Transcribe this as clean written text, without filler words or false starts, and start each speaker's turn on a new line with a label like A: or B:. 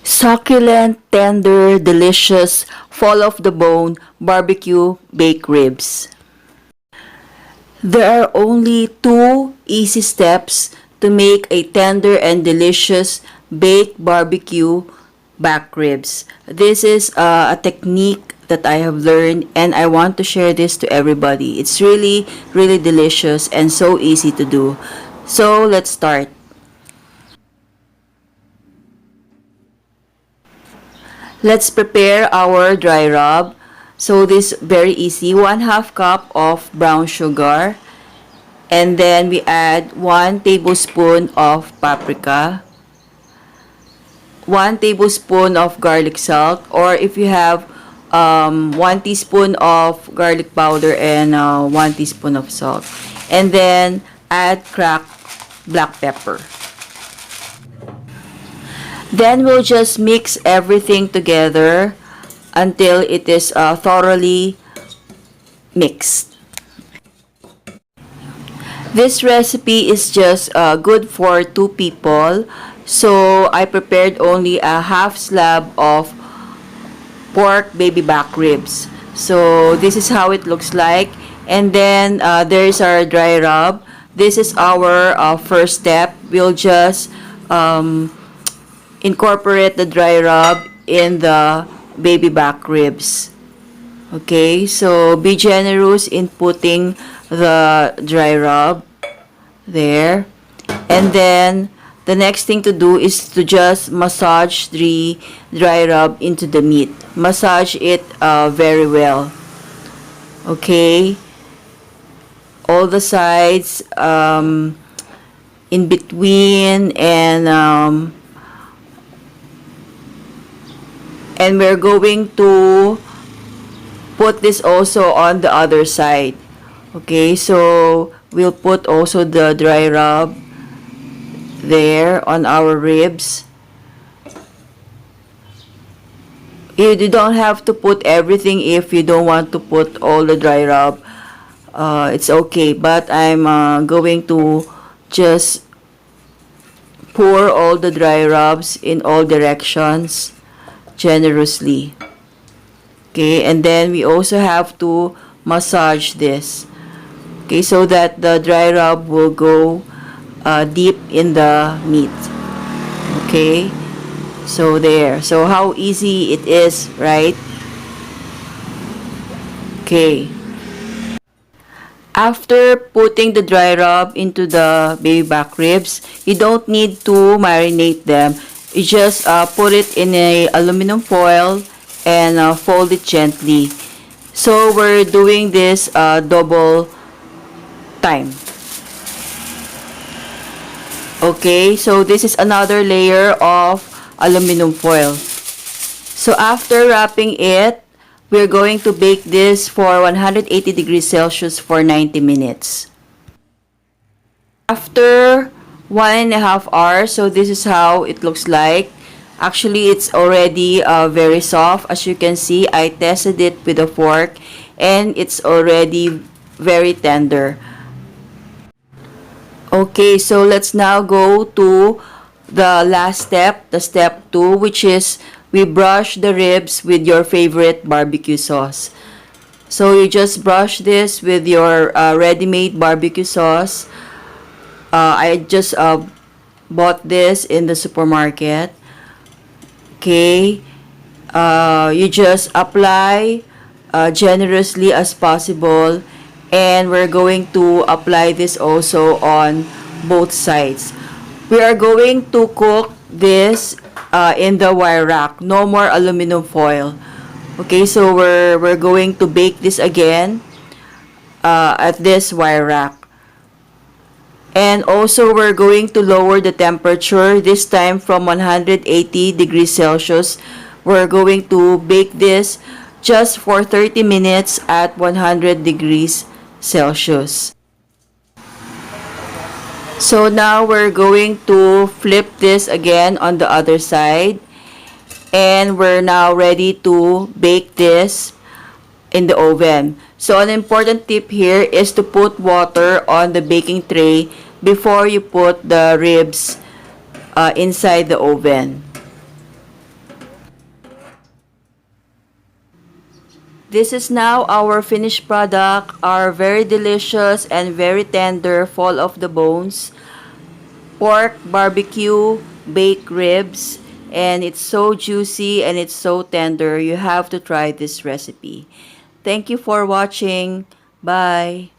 A: Succulent, tender, delicious, fall off the bone barbecue baked ribs. There are only two easy steps to make a tender and delicious baked barbecue back ribs. This is a technique that I have learned and I want to share this to everybody. It's really, really delicious and so easy to do. So let's start. Let's prepare our dry rub. So this very easy. 1/2 cup of brown sugar. And then we add 1 tablespoon of paprika. 1 tablespoon of garlic salt. Or if you have 1 teaspoon of garlic powder and 1 teaspoon of salt. And then add cracked black pepper. Then we'll just mix everything together until it is thoroughly mixed. This recipe is just good for 2 people. So I prepared only a half slab of pork baby back ribs. So this is how it looks like. And then there's our dry rub. This is our first step. We'll just incorporate the dry rub in the baby back ribs. Okay, so be generous in putting the dry rub there. And then the next thing to do is to just massage the dry rub into the meat. Massage it very well. Okay, all the sides, in between, and we're going to put this also on the other side. Okay, so we'll put also the dry rub there on our ribs. You don't have to put everything if you don't want to put all the dry rub. It's okay, but I'm going to just pour all the dry rubs in all directions generously. Okay, and then we also have to massage this. Okay, so that the dry rub will go deep in the meat. Okay, so there. So how easy it is, right? Okay. After putting the dry rub into the baby back ribs, you don't need to marinate them. You just put it in a aluminum foil and fold it gently. So we're doing this double time. Okay, so this is another layer of aluminum foil. So after wrapping it, we're going to bake this for 180 degrees Celsius for 90 minutes. After 1.5 hours, so this is how it looks like. Actually, it's already very soft. As you can see, I tested it with a fork and it's already very tender. Okay, so let's now go to the last step, the step 2, which is we brush the ribs with your favorite barbecue sauce. So you just brush this with your ready-made barbecue sauce. I just bought this in the supermarket. Okay, you just apply generously as possible, and we're going to apply this also on both sides. We are going to cook this in the wire rack. No more aluminum foil. Okay, so we're going to bake this again at this wire rack. And also we're going to lower the temperature, this time from 180 degrees Celsius. We're going to bake this just for 30 minutes at 100 degrees Celsius. So now we're going to flip this again on the other side. And we're now ready to bake this in the oven. So an important tip here is to put water on the baking tray before you put the ribs inside the oven. This is now our finished product, our very delicious and very tender, full of the bones, pork barbecue baked ribs, and it's so juicy and it's so tender. You have to try this recipe. Thank you for watching. Bye.